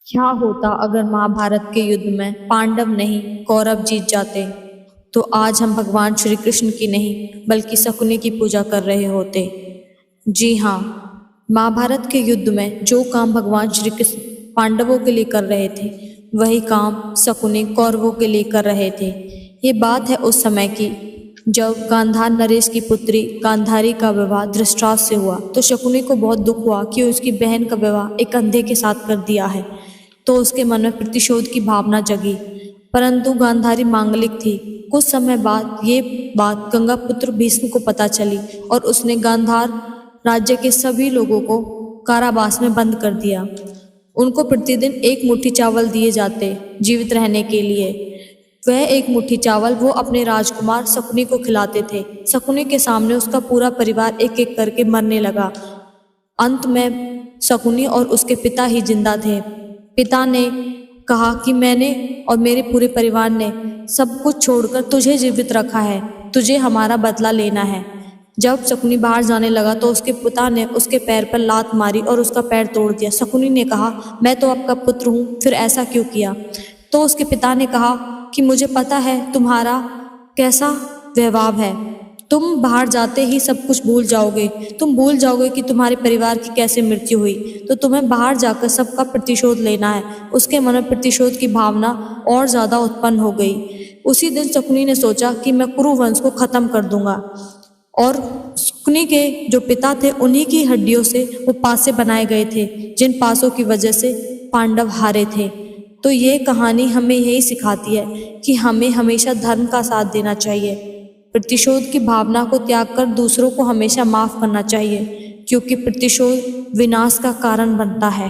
क्या होता अगर महाभारत के युद्ध में पांडव नहीं कौरव जीत जाते? तो आज हम भगवान श्री कृष्ण की नहीं बल्कि शकुनी की पूजा कर रहे होते। जी हाँ, महाभारत के युद्ध में जो काम भगवान श्री कृष्ण पांडवों के लिए कर रहे थे, वही काम शकुनी कौरवों के लिए कर रहे थे। ये बात है उस समय की जब गांधार नरेश की पुत्री गांधारी का विवाह धृतराष्ट्र से हुआ। तो शकुनी को बहुत दुख हुआ कि उसकी बहन का विवाह एक अंधे के साथ कर दिया है। तो उसके मन में प्रतिशोध की भावना जगी। परंतु गांधारी मांगलिक थी। कुछ समय बाद ये बात गंगा पुत्र भीष्म को पता चली और उसने गांधार राज्य के सभी लोगों को कारावास में बंद कर दिया। उनको प्रतिदिन एक मुट्ठी चावल दिए जाते जीवित रहने के लिए। वह एक मुट्ठी चावल वो अपने राजकुमार शकुनी को खिलाते थे। शकुनी के सामने उसका पूरा परिवार एक एक करके मरने लगा। अंत में शकुनी और उसके पिता ही जिंदा थे। पिता ने कहा कि मैंने और मेरे पूरे परिवार ने सब कुछ छोड़कर तुझे जीवित रखा है, तुझे हमारा बदला लेना है। जब शकुनी बाहर जाने लगा तो उसके पिता ने उसके पैर पर लात मारी और उसका पैर तोड़ दिया। शकुनी ने कहा, मैं तो आपका पुत्र हूँ, फिर ऐसा क्यों किया? तो उसके पिता ने कहा कि मुझे पता है तुम्हारा कैसा व्यवहार है। तुम बाहर जाते ही सब कुछ भूल जाओगे। तुम भूल जाओगे कि तुम्हारे परिवार की कैसे मृत्यु हुई। तो तुम्हें बाहर जाकर सबका प्रतिशोध लेना है। उसके मन में प्रतिशोध की भावना और ज्यादा उत्पन्न हो गई। उसी दिन शकुनी ने सोचा कि मैं कुरु वंश को खत्म कर दूंगा। और शकुनी के जो पिता थे उन्हीं की हड्डियों से वो पासे बनाए गए थे, जिन पासों की वजह से पांडव हारे थे। तो ये कहानी हमें यही सिखाती है कि हमें हमेशा धर्म का साथ देना चाहिए। प्रतिशोध की भावना को त्याग कर दूसरों को हमेशा माफ करना चाहिए, क्योंकि प्रतिशोध विनाश का कारण बनता है।